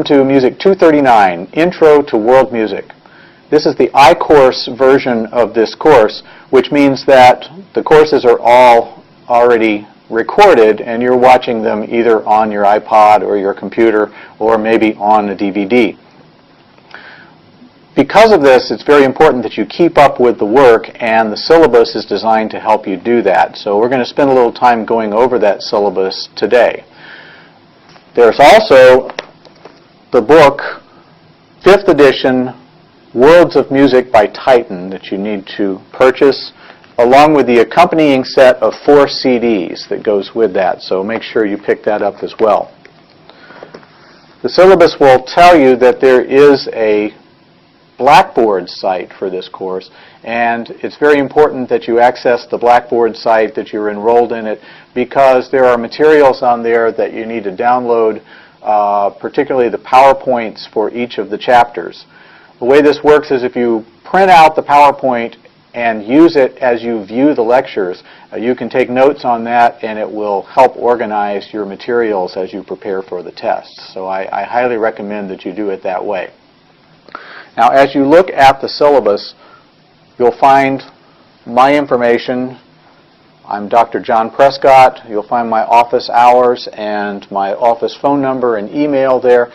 to Music 239, Intro to World Music. This is the iCourse version of this course, which means that the courses are all already recorded and you're watching them either on your iPod or your computer or maybe on a DVD. Because of this, it's very important that you keep up with the work, and the syllabus is designed to help you do that. So we're going to spend a little time going over that syllabus today. There's also the book, 5th edition, Worlds of Music by Titan, that you need to purchase, along with the accompanying set of 4 CDs that goes with that. So make sure you pick that up as well. The syllabus will tell you that there is a Blackboard site for this course, and it's very important that you access the Blackboard site, that you're enrolled in it, because there are materials on there that you need to download, particularly the PowerPoints for each of the chapters. The way this works is if you print out the PowerPoint and use it as you view the lectures, you can take notes on that, and it will help organize your materials as you prepare for the tests. So I highly recommend that you do it that way. Now, as you look at the syllabus, you'll find my information. I'm Dr. John Prescott. You'll find my office hours and my office phone number and email there.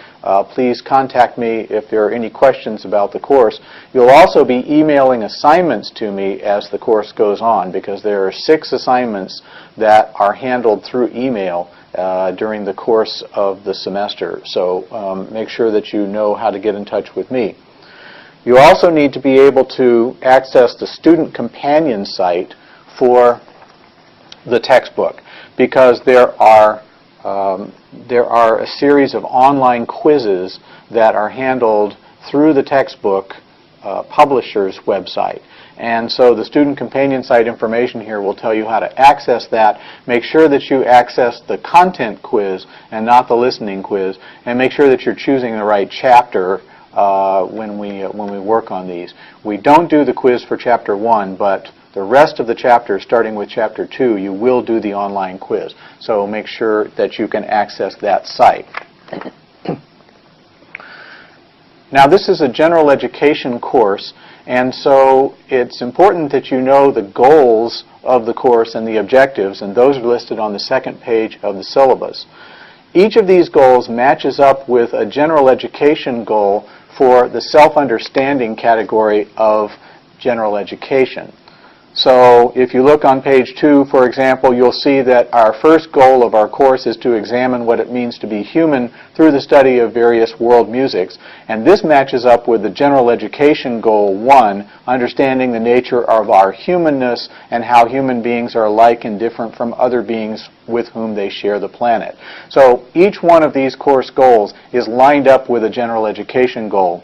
Please contact me if there are any questions about the course. You'll also be emailing assignments to me as the course goes on, because there are 6 assignments that are handled through email during the course of the semester. So make sure that you know how to get in touch with me. You also need to be able to access the Student Companion site for the textbook, because there are a series of online quizzes that are handled through the textbook publisher's website. And so the Student Companion site information here will tell you how to access that. Make sure that you access the content quiz and not the listening quiz, and make sure that you're choosing the right chapter when we work on these. We don't do the quiz for Chapter 1, but the rest of the chapters, starting with Chapter 2, you will do the online quiz. So make sure that you can access that site. Now, this is a general education course, and so it's important that you know the goals of the course and the objectives, and those are listed on the 2nd page of the syllabus. Each of these goals matches up with a general education goal for the self-understanding category of general education. So if you look on page 2, for example, you'll see that our first goal of our course is to examine what it means to be human through the study of various world musics. And this matches up with the general education goal 1, understanding the nature of our humanness and how human beings are alike and different from other beings with whom they share the planet. So each one of these course goals is lined up with a general education goal.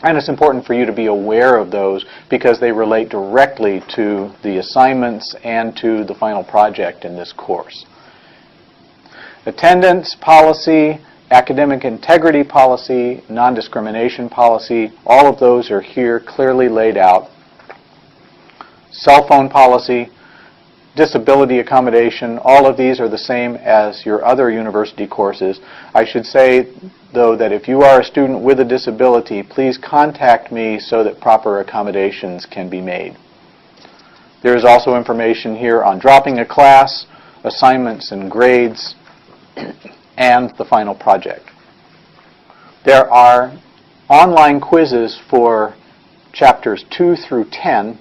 And it's important for you to be aware of those, because they relate directly to the assignments and to the final project in this course. Attendance policy, academic integrity policy, non-discrimination policy, all of those are here clearly laid out. Cell phone policy, disability accommodation, all of these are the same as your other university courses. I should say, though, that if you are a student with a disability, please contact me so that proper accommodations can be made. There is also information here on dropping a class, assignments and grades, and the final project. There are online quizzes for chapters 2 through 10,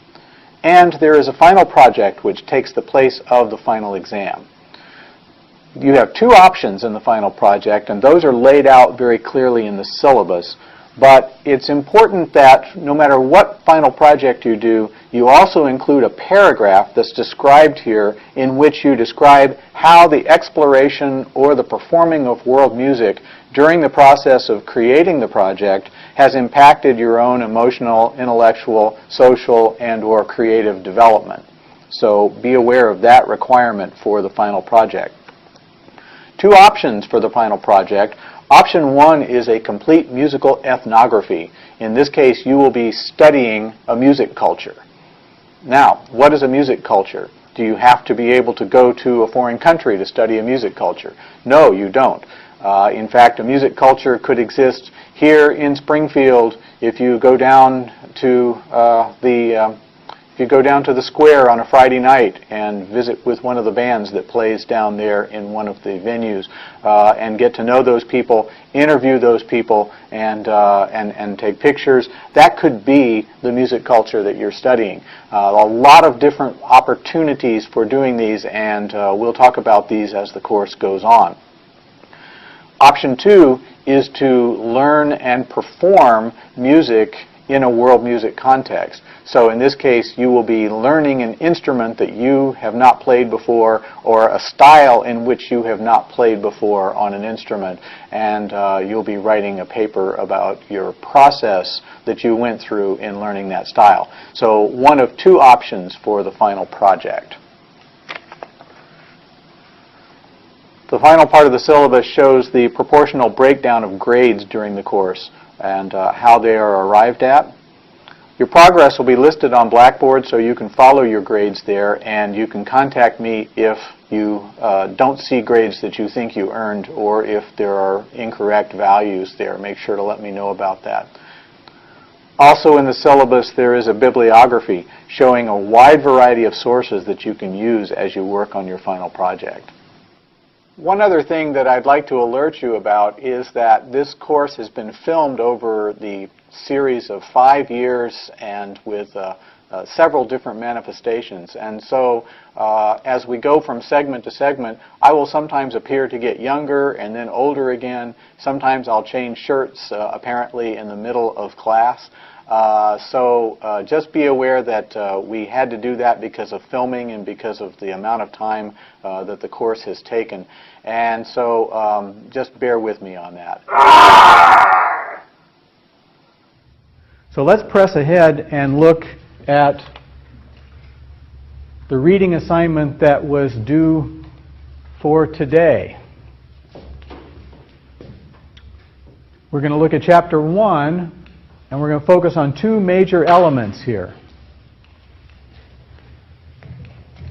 and there is a final project which takes the place of the final exam. You have 2 options in the final project, and those are laid out very clearly in the syllabus. But it's important that no matter what final project you do, you also include a paragraph that's described here in which you describe how the exploration or the performing of world music during the process of creating the project has impacted your own emotional, intellectual, social, and/or creative development. So be aware of that requirement for the final project. 2 options for the final project. Option 1 is a complete musical ethnography. In this case, you will be studying a music culture. Now, what is a music culture? Do you have to be able to go to a foreign country to study a music culture? No, you don't. In fact, a music culture could exist here in Springfield if you go down to the square on a Friday night and visit with one of the bands that plays down there in one of the venues, and get to know those people, interview those people, and take pictures. That could be the music culture that you're studying. A lot of different opportunities for doing these, and we'll talk about these as the course goes on. Option 2 is to learn and perform music in a world music context. So in this case, you will be learning an instrument that you have not played before, or a style in which you have not played before on an instrument, and you'll be writing a paper about your process that you went through in learning that style. So one of 2 options for the final project. The final part of the syllabus shows the proportional breakdown of grades during the course and how they are arrived at. Your progress will be listed on Blackboard, so you can follow your grades there, and you can contact me if you don't see grades that you think you earned, or if there are incorrect values there. Make sure to let me know about that. Also in the syllabus, there is a bibliography showing a wide variety of sources that you can use as you work on your final project. One other thing that I'd like to alert you about is that this course has been filmed over the series of 5 years and with several different manifestations. And so as we go from segment to segment, I will sometimes appear to get younger and then older again. Sometimes I'll change shirts apparently in the middle of class. So just be aware that we had to do that because of filming and because of the amount of time that the course has taken. And so just bear with me on that. So let's press ahead and look at the reading assignment that was due for today. We're going to look at Chapter 1. And we're going to focus on 2 major elements here.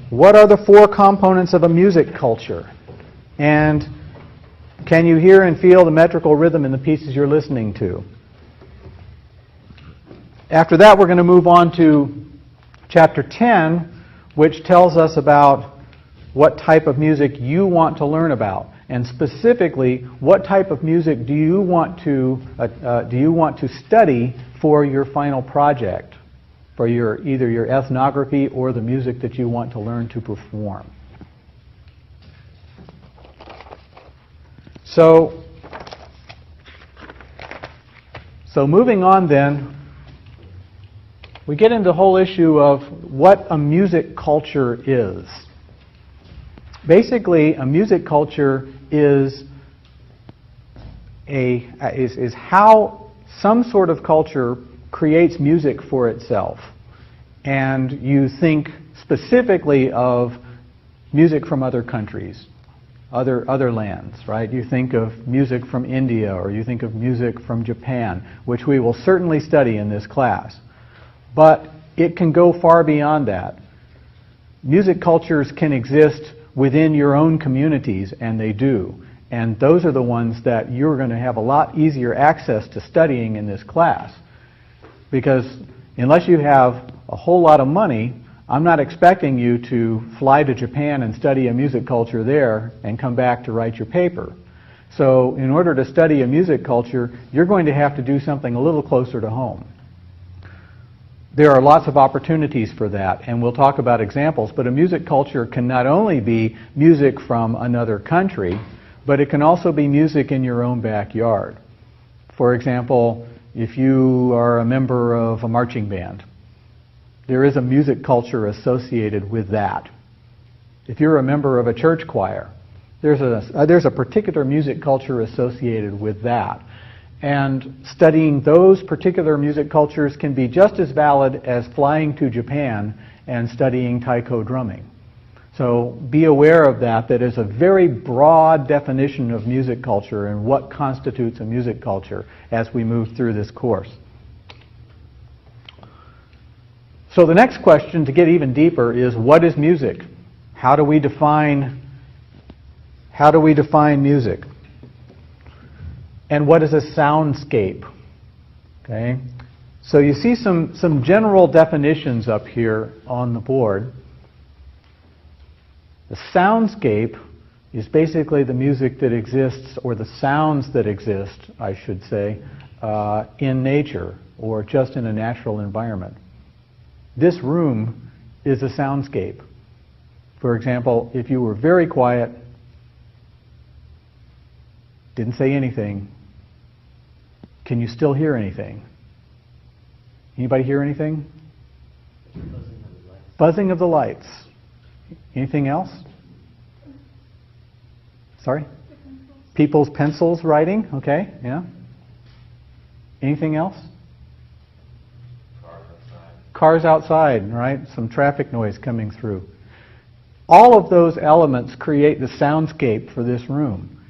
What are the 4 components of a music culture? And can you hear and feel the metrical rhythm in the pieces you're listening to? After that, we're going to move on to Chapter 10, which tells us about what type of music you want to learn about. And specifically, what type of music do you want to study for your final project, for either your ethnography or the music that you want to learn to perform? So moving on then, we get into the whole issue of what a music culture is. Basically, a music culture is how some sort of culture creates music for itself. And you think specifically of music from other countries, other lands, right? You think of music from India, or you think of music from Japan, which we will certainly study in this class. But it can go far beyond that. Music cultures can exist within your own communities, and they do. And those are the ones that you're going to have a lot easier access to studying in this class. Because unless you have a whole lot of money, I'm not expecting you to fly to Japan and study a music culture there and come back to write your paper. So in order to study a music culture, you're going to have to do something a little closer to home. There are lots of opportunities for that, and we'll talk about examples, but a music culture can not only be music from another country, but it can also be music in your own backyard. For example, if you are a member of a marching band, there is a music culture associated with that. If you're a member of a church choir, there's a particular music culture associated with that. And studying those particular music cultures can be just as valid as flying to Japan and studying taiko drumming. So be aware of that is a very broad definition of music culture and what constitutes a music culture as we move through this course. So the next question, to get even deeper, is what is music? How do we define music? and what is a soundscape? Okay? So you see some general definitions up here on the board. The soundscape is basically the music that exists, or the sounds that exist, I should say, in nature, or just in a natural environment. This room is a soundscape. For example, if you were very quiet, didn't say anything, can you still hear anything? Anybody hear anything? Buzzing of the lights. Anything else? Sorry? People's pencils writing, okay, yeah. Anything else? Cars outside, right? Some traffic noise coming through. All of those elements create the soundscape for this room,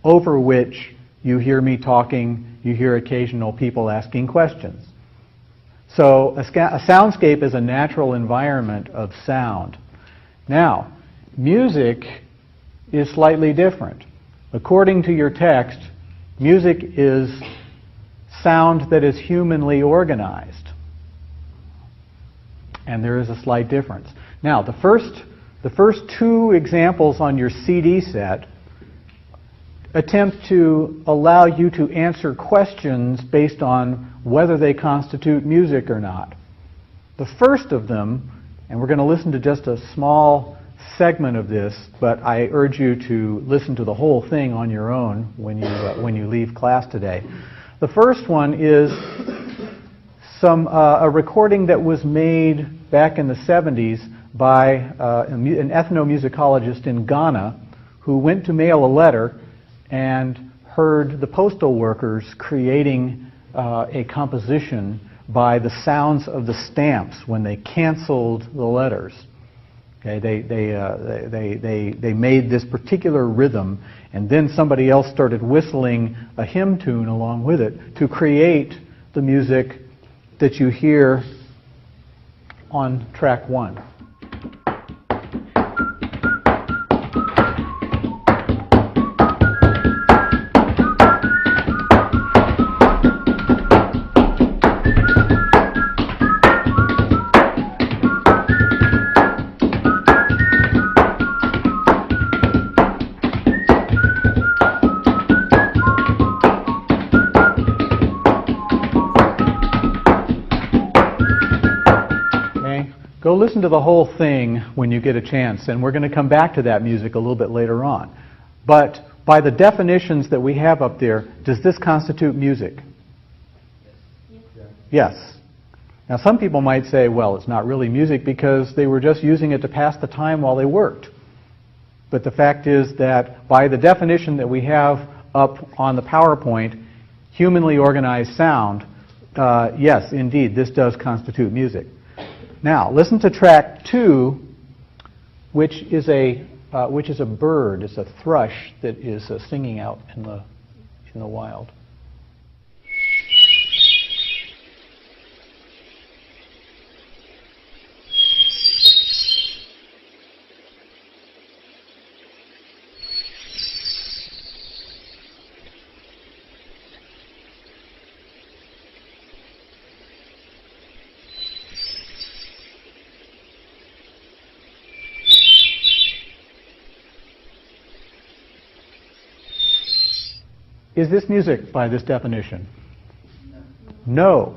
over which you hear me talking, you hear occasional people asking questions. So a soundscape is a natural environment of sound. Now, music is slightly different. According to your text, music is sound that is humanly organized. And there is a slight difference. Now, the first two examples on your CD set attempt to allow you to answer questions based on whether they constitute music or not. The first of them, and we're going to listen to just a small segment of this, but I urge you to listen to the whole thing on your own when you leave class today. The first one is a recording that was made back in the 70s by an ethnomusicologist in Ghana who went to mail a letter and heard the postal workers creating a composition by the sounds of the stamps when they canceled the letters. Okay, they made this particular rhythm, and then somebody else started whistling a hymn tune along with it to create the music that you hear on track 1. Go listen to the whole thing when you get a chance, and we're going to come back to that music a little bit later on. But by the definitions that we have up there, does this constitute music? Yes. Now some people might say, well, it's not really music because they were just using it to pass the time while they worked. But the fact is that by the definition that we have up on the PowerPoint, humanly organized sound, yes, indeed, this does constitute music. Now, listen to track 2, which is a bird. It's a thrush that is singing out in the wild. Is this music by this definition? No.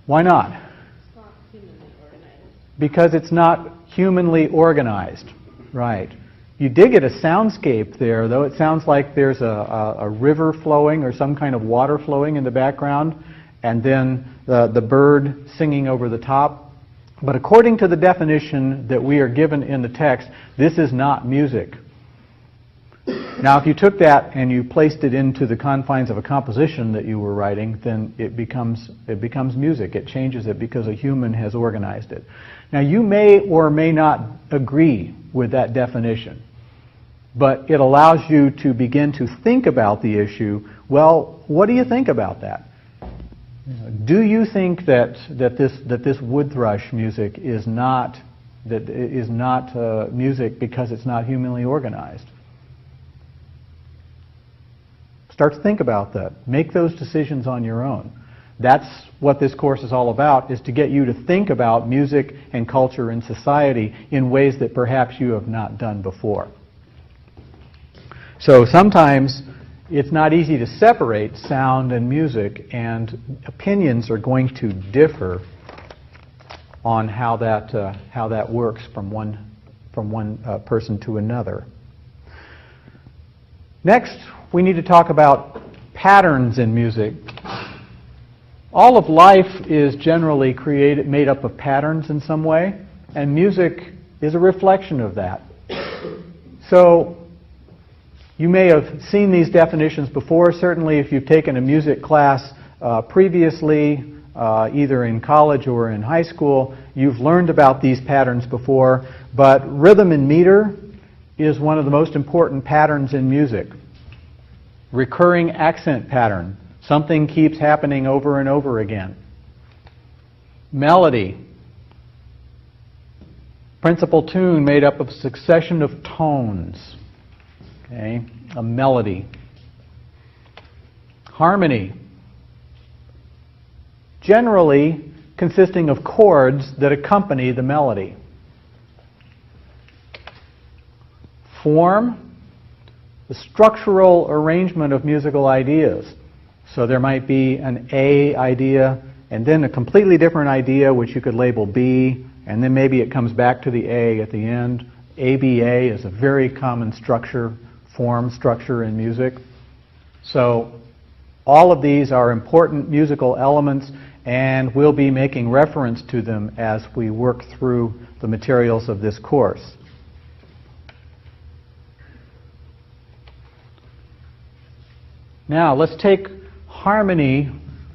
Why not? It's not humanly organized. Because it's not humanly organized. Right. You did get a soundscape there, though. It sounds like there's a river flowing or some kind of water flowing in the background, and then the bird singing over the top. But according to the definition that we are given in the text, this is not music. Now, if you took that and you placed it into the confines of a composition that you were writing, then it becomes music. It changes it because a human has organized it. Now, you may or may not agree with that definition, but it allows you to begin to think about the issue. Well, what do you think about that? Do you think that this wood thrush music is not music because it's not humanly organized? Start to think about that. Make those decisions on your own. That's what this course is all about, is to get you to think about music and culture and society in ways that perhaps you have not done before. So sometimes it's not easy to separate sound and music, and opinions are going to differ on how that works from one person to another. Next, we need to talk about patterns in music. All of life is generally made up of patterns in some way, and music is a reflection of that. So you may have seen these definitions before. Certainly if you've taken a music class previously, either in college or in high school, you've learned about these patterns before. But rhythm and meter is one of the most important patterns in music. Recurring accent pattern. Something keeps happening over and over again. Melody. Principal tune made up of a succession of tones. Okay, a melody. Harmony. Generally consisting of chords that accompany the melody. Form. The structural arrangement of musical ideas. So there might be an A idea and then a completely different idea which you could label B, and then maybe it comes back to the A at the end. ABA is a very common form structure in music. So all of these are important musical elements, and we'll be making reference to them as we work through the materials of this course. Now let's take harmony,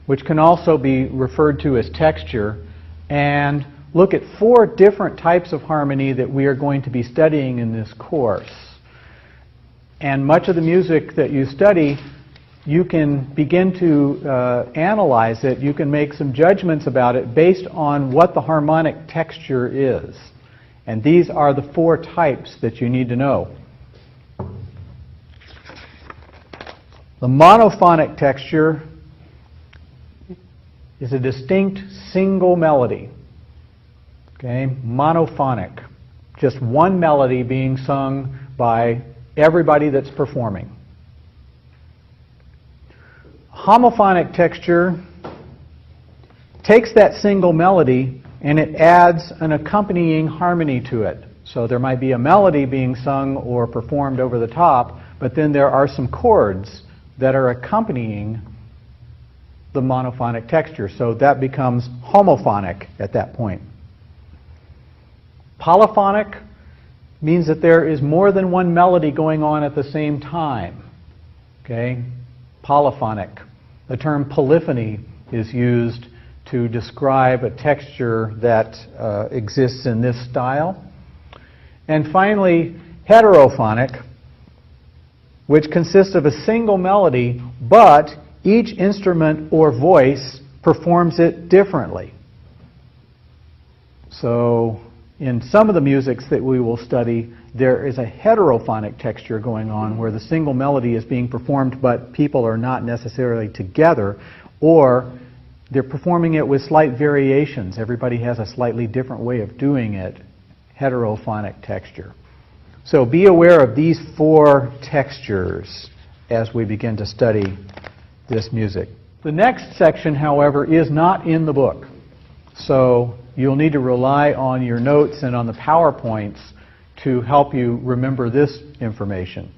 which can also be referred to as texture, and look at 4 different types of harmony that we are going to be studying in this course. And much of the music that you study, you can begin to analyze it. You can make some judgments about it based on what the harmonic texture is. And these are the 4 types that you need to know. The monophonic texture is a distinct single melody. Okay, monophonic. Just one melody being sung by everybody that's performing. Homophonic texture takes that single melody and it adds an accompanying harmony to it. So there might be a melody being sung or performed over the top, but then there are some chords that are accompanying the monophonic texture. So that becomes homophonic at that point. Polyphonic means that there is more than one melody going on at the same time. Okay? Polyphonic. The term polyphony is used to describe a texture that exists in this style. And finally, heterophonic, which consists of a single melody, but each instrument or voice performs it differently. So in some of the musics that we will study, there is a heterophonic texture going on where the single melody is being performed, but people are not necessarily together, or they're performing it with slight variations. Everybody has a slightly different way of doing it. Heterophonic texture. So be aware of these 4 textures as we begin to study this music. The next section, however, is not in the book. So you'll need to rely on your notes and on the PowerPoints to help you remember this information.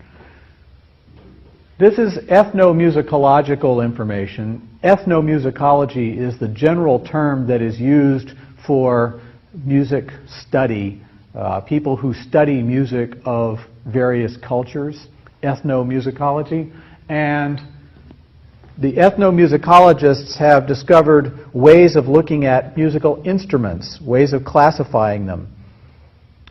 This is ethnomusicological information. Ethnomusicology is the general term that is used for music study. People who study music of various cultures, ethnomusicology. And the ethnomusicologists have discovered ways of looking at musical instruments, ways of classifying them.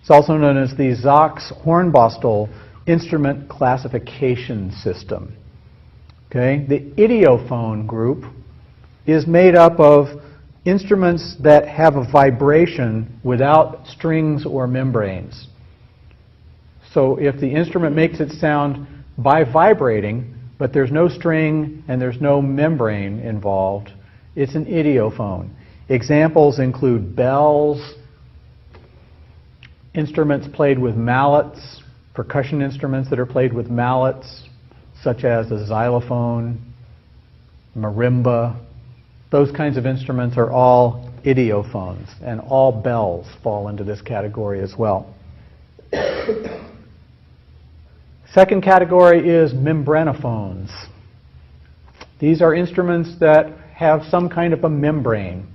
It's also known as the Sachs-Hornbostel instrument classification system. Okay? The idiophone group is made up of instruments that have a vibration without strings or membranes. So if the instrument makes its sound by vibrating, but there's no string and there's no membrane involved. It's an idiophone. Examples include bells, instruments played with mallets, percussion instruments that are played with mallets, such as a xylophone, marimba. Those kinds of instruments are all idiophones, and all bells fall into this category as well. Second category is membranophones. These are instruments that have some kind of a membrane.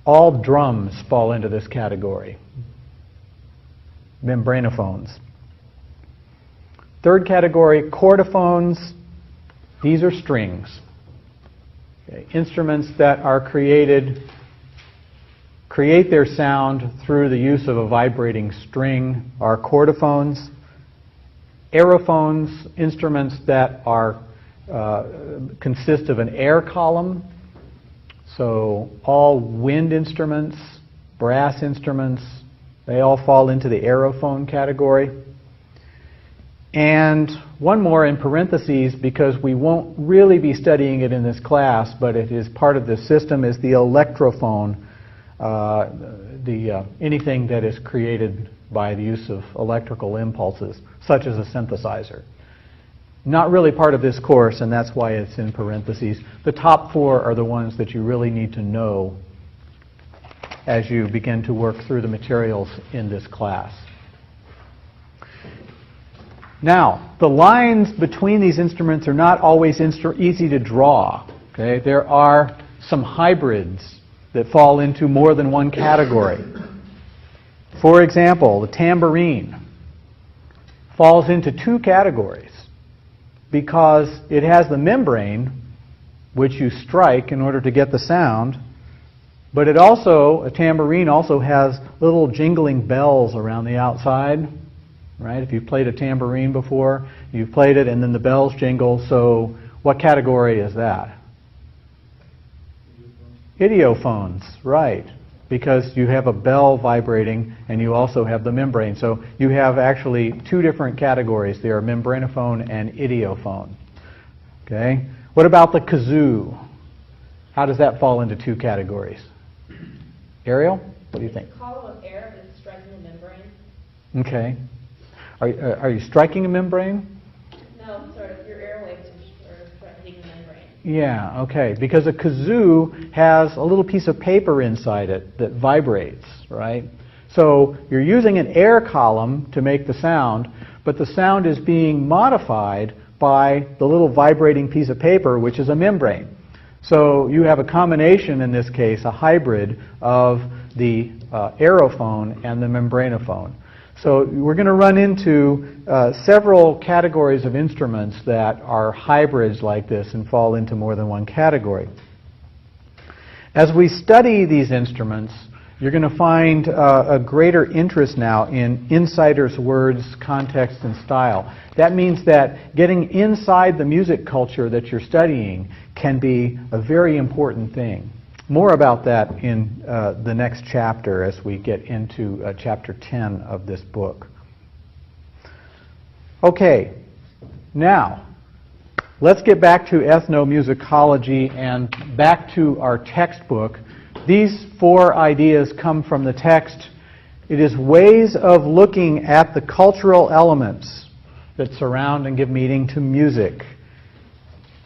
All drums fall into this category. Membranophones. Third category, chordophones. These are strings. Okay. Instruments that are create their sound through the use of a vibrating string are chordophones. Aerophones, instruments that are consist of an air column. So all wind instruments, brass instruments, they all fall into the aerophone category. And one more in parentheses, because we won't really be studying it in this class, but it is part of this system, is the electrophone, anything that is created by the use of electrical impulses, such as a synthesizer. Not really part of this course, and that's why it's in parentheses. The top four are the ones that you really need to know as you begin to work through the materials in this class. Now, the lines between these instruments are not always easy to draw. Okay? There are some hybrids that fall into more than one category. For example, the tambourine falls into two categories because it has the membrane, which you strike in order to get the sound, but a tambourine also has little jingling bells around the outside. Right? If you've played a tambourine before, you've played it and then the bells jingle. So what category is that? Idiophones, right. Because you have a bell vibrating and you also have the membrane. So you have actually two different categories. They are membranophone and idiophone. Okay? What about the kazoo? How does that fall into two categories? Ariel, what do you think? The column of air is striking the membrane. Okay. Are you striking a membrane? No, sort of. Your airwaves are striking the membrane. Yeah, okay. Because a kazoo has a little piece of paper inside it that vibrates, right? So you're using an air column to make the sound, but the sound is being modified by the little vibrating piece of paper, which is a membrane. So you have a combination, in this case, a hybrid of the aerophone and the membranophone. So we're going to run into several categories of instruments that are hybrids like this and fall into more than one category. As we study these instruments, you're going to find a greater interest now in insider's words, context, and style. That means that getting inside the music culture that you're studying can be a very important thing. More about that in the next chapter as we get into chapter 10 of this book. Okay, now let's get back to ethnomusicology and back to our textbook. These four ideas come from the text. It is ways of looking at the cultural elements that surround and give meaning to music.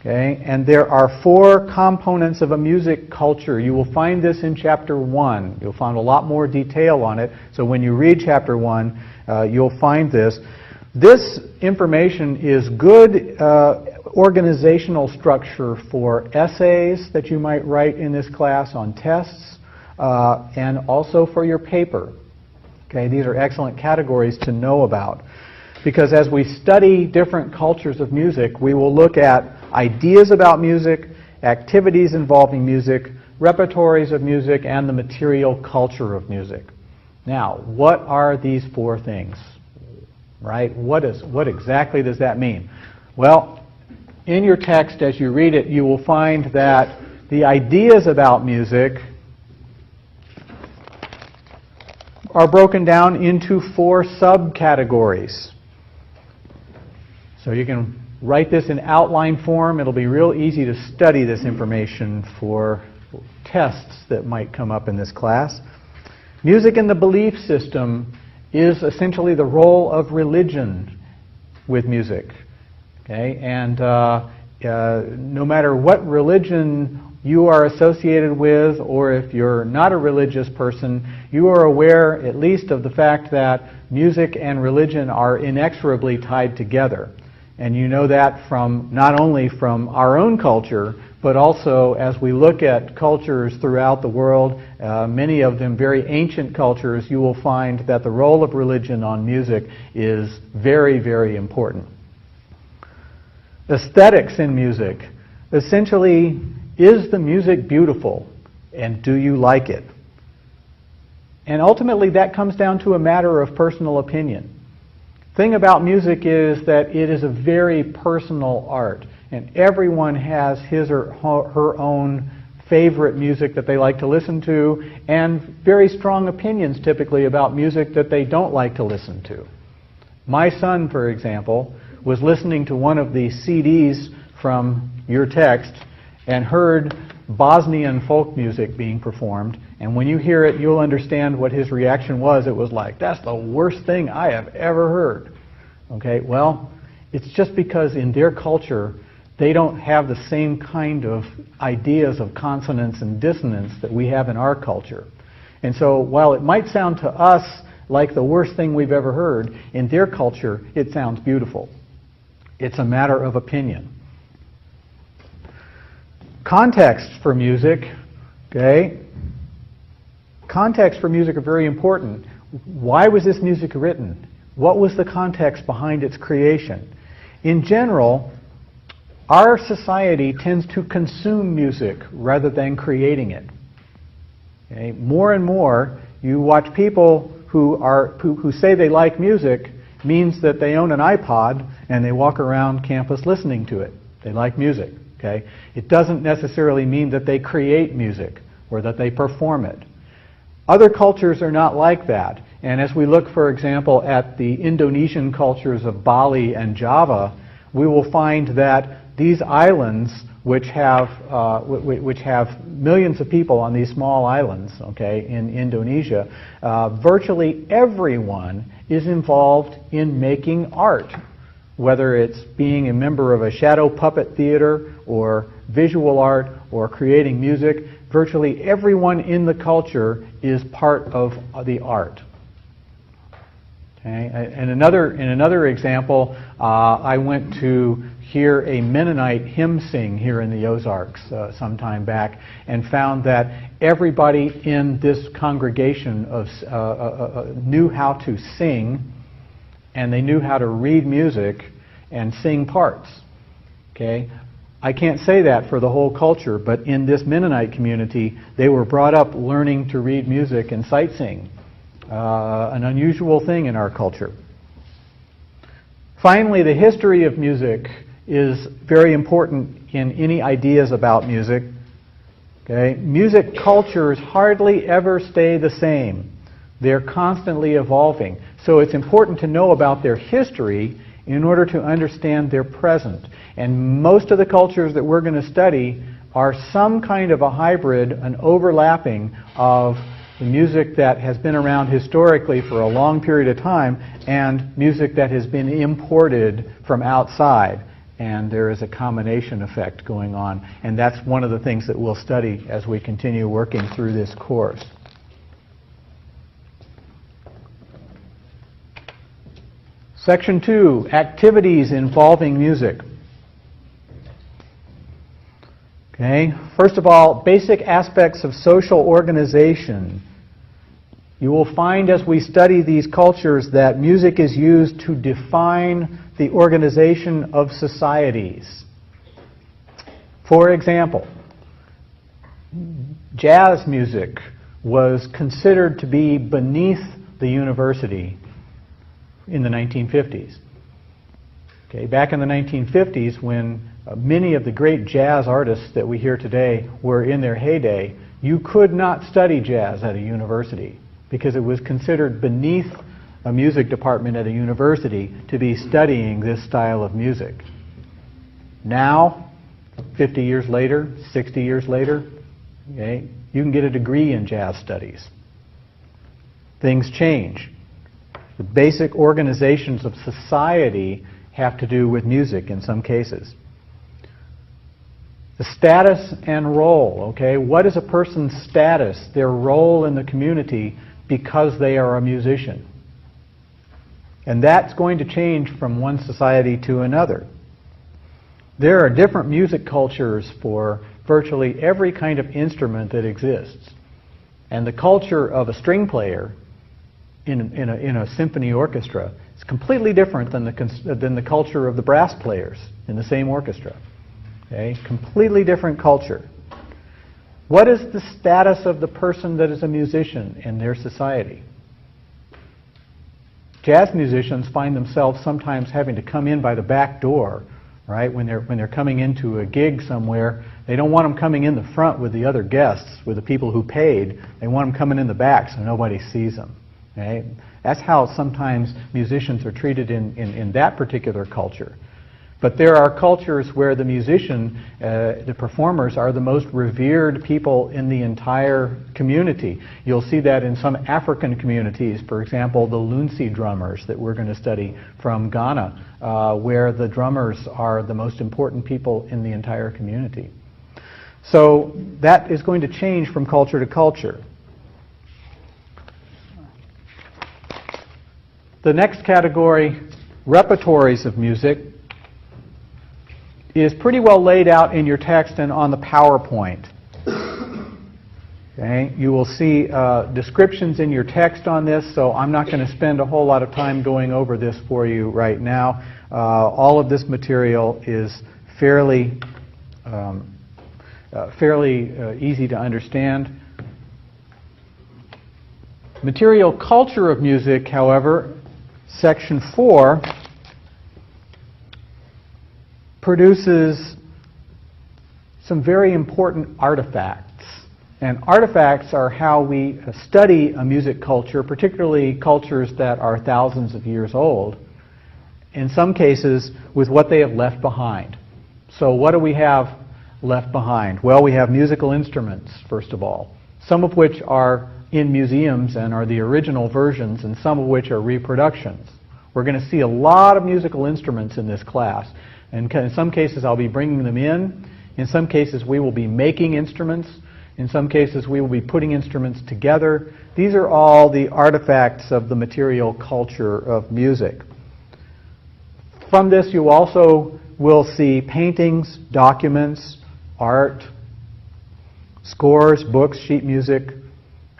Okay, and there are four components of a music culture. You will find this in Chapter 1. You'll find a lot more detail on it. So when you read Chapter 1, you'll find this. This information is good organizational structure for essays that you might write in this class on tests, and also for your paper. Okay, these are excellent categories to know about. Because as we study different cultures of music, we will look at ideas about music, activities involving music, repertories of music, and the material culture of music. Now, what are these four things? Right? What exactly does that mean? Well, in your text, as you read it, you will find that the ideas about music are broken down into four subcategories. So you can write this in outline form. It'll be real easy to study this information for tests that might come up in this class. Music in the belief system is essentially the role of religion with music. Okay? And no matter what religion you are associated with, or if you're not a religious person, you are aware at least of the fact that music and religion are inexorably tied together. And you know that from not only from our own culture, but also as we look at cultures throughout the world, many of them very ancient cultures, you will find that the role of religion on music is very, very important. Aesthetics in music. Essentially, is the music beautiful, and do you like it? And ultimately that comes down to a matter of personal opinion. Thing about music is that it is a very personal art, and everyone has his or her own favorite music that they like to listen to, and very strong opinions typically about music that they don't like to listen to. My son, for example, was listening to one of the CDs from your text and heard Bosnian folk music being performed, and when you hear it, you'll understand what his reaction was. It was like, that's the worst thing I have ever heard. Okay, well, it's just because in their culture, they don't have the same kind of ideas of consonance and dissonance that we have in our culture. And so while it might sound to us like the worst thing we've ever heard, in their culture, it sounds beautiful. It's a matter of opinion. Context for music, okay? Context for music are very important. Why was this music written? What was the context behind its creation? In general, our society tends to consume music rather than creating it. Okay? More and more, you watch people who say they like music means that they own an iPod and they walk around campus listening to it. They like music. Okay? It doesn't necessarily mean that they create music or that they perform it. Other cultures are not like that. And as we look, for example, at the Indonesian cultures of Bali and Java, we will find that these islands, which have millions of people on these small islands, okay, in Indonesia, virtually everyone is involved in making art. Whether it's being a member of a shadow puppet theater or visual art or creating music, virtually everyone in the culture is part of the art. Okay? And in another example, I went to hear a Mennonite hymn sing here in the Ozarks some time back, and found that everybody in this congregation knew how to sing, and they knew how to read music and sing parts. Okay? I can't say that for the whole culture, but in this Mennonite community, they were brought up learning to read music and sight sing. An unusual thing in our culture. Finally, the history of music is very important in any ideas about music. Okay? Music cultures hardly ever stay the same. They're constantly evolving. So it's important to know about their history in order to understand their present. And most of the cultures that we're going to study are some kind of a hybrid, an overlapping of the music that has been around historically for a long period of time and music that has been imported from outside. And there is a combination effect going on. And that's one of the things that we'll study as we continue working through this course. Section 2, activities involving music. Okay, first of all, basic aspects of social organization. You will find as we study these cultures that music is used to define the organization of societies. For example, jazz music was considered to be beneath the university in the 1950s. Okay, back in the 1950s, when many of the great jazz artists that we hear today were in their heyday, you could not study jazz at a university because it was considered beneath a music department at a university to be studying this style of music. Now, 50 years later, 60 years later, okay, you can get a degree in jazz studies. Things change. The basic organizations of society have to do with music in some cases. The status and role, okay? What is a person's status, their role in the community because they are a musician? And that's going to change from one society to another. There are different music cultures for virtually every kind of instrument that exists. And the culture of a string player in a symphony orchestra is completely different than the culture of the brass players in the same orchestra. Okay? Completely different culture. What is the status of the person that is a musician in their society? Jazz musicians find themselves sometimes having to come in by the back door, right? When they're coming into a gig somewhere, they don't want them coming in the front with the other guests, with the people who paid. They want them coming in the back so nobody sees them. Okay? That's how sometimes musicians are treated in that particular culture. But there are cultures where the musician, the performers, are the most revered people in the entire community. You'll see that in some African communities, for example, the Lunsi drummers that we're going to study from Ghana, where the drummers are the most important people in the entire community. So that is going to change from culture to culture. The next category, repertories of music, is pretty well laid out in your text and on the PowerPoint. Okay? You will see descriptions in your text on this, so I'm not going to spend a whole lot of time going over this for you right now. All of this material is fairly easy to understand. Material culture of music, however, Section 4 produces some very important artifacts. And artifacts are how we study a music culture, particularly cultures that are thousands of years old, in some cases with what they have left behind. So what do we have left behind? Well, we have musical instruments, first of all, some of which are in museums and are the original versions, and some of which are reproductions. We're going to see a lot of musical instruments in this class. And in some cases, I'll be bringing them in. In some cases, we will be making instruments. In some cases, we will be putting instruments together. These are all the artifacts of the material culture of music. From this, you also will see paintings, documents, art, scores, books, sheet music,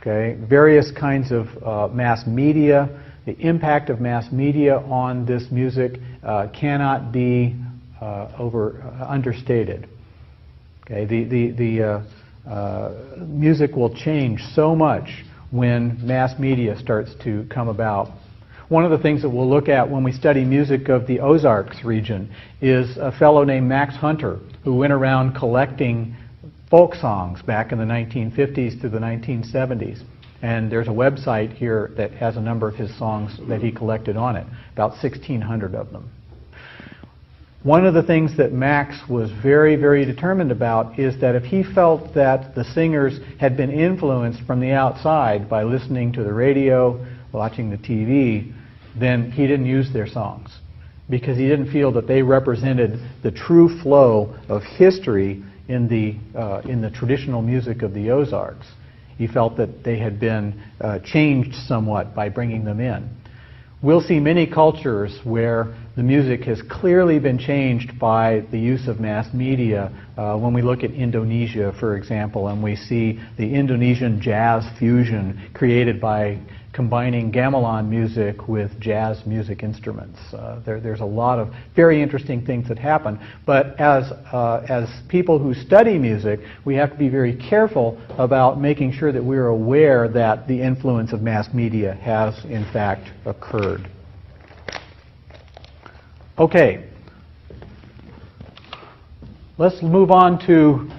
okay, various kinds of mass media. The impact of mass media on this music cannot be understated. Okay, the music will change so much when mass media starts to come about. One of the things that we'll look at when we study music of the Ozarks region is a fellow named Max Hunter, who went around collecting folk songs back in the 1950s to the 1970s. And there's a website here that has a number of his songs that he collected on it, about 1,600 of them. One of the things that Max was very, very determined about is that if he felt that the singers had been influenced from the outside by listening to the radio, watching the TV, then he didn't use their songs, because he didn't feel that they represented the true flow of history in the traditional music of the Ozarks. He felt that they had been changed somewhat by bringing them in. We'll see many cultures where the music has clearly been changed by the use of mass media. When we look at Indonesia, for example, and we see the Indonesian jazz fusion created by combining gamelan music with jazz music instruments. There's a lot of very interesting things that happen. But as people who study music, we have to be very careful about making sure that we're aware that the influence of mass media has in fact occurred. Okay, let's move on to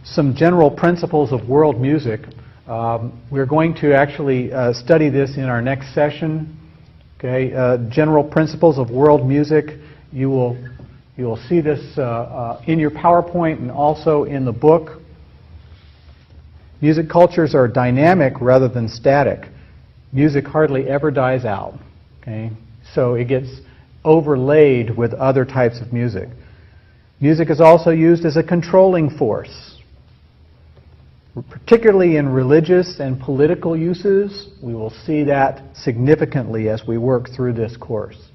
some general principles of world music. We're going to actually study this in our next session. Okay, general principles of world music. You will You'll see this in your PowerPoint and also in the book. Music cultures are dynamic rather than static. Music hardly ever dies out. Okay? So it gets overlaid with other types of music. Music is also used as a controlling force, particularly in religious and political uses. We will see that significantly as we work through this course.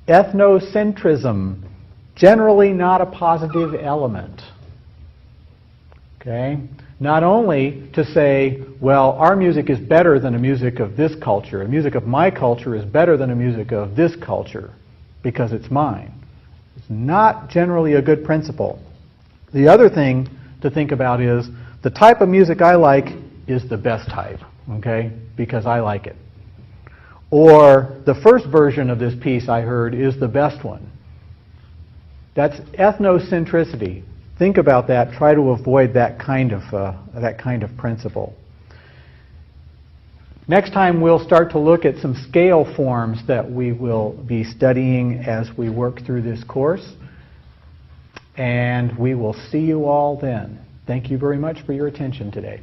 Ethnocentrism, generally not a positive element. Okay? Not only to say, well, our music is better than the music of this culture. The music of my culture is better than the music of this culture because it's mine. It's not generally a good principle. The other thing to think about is the type of music I like is the best type, okay, because I like it. Or the first version of this piece I heard is the best one. That's ethnocentricity. Think about that. Try to avoid that kind of principle. Next time we'll start to look at some scale forms that we will be studying as we work through this course. And we will see you all then. Thank you very much for your attention today.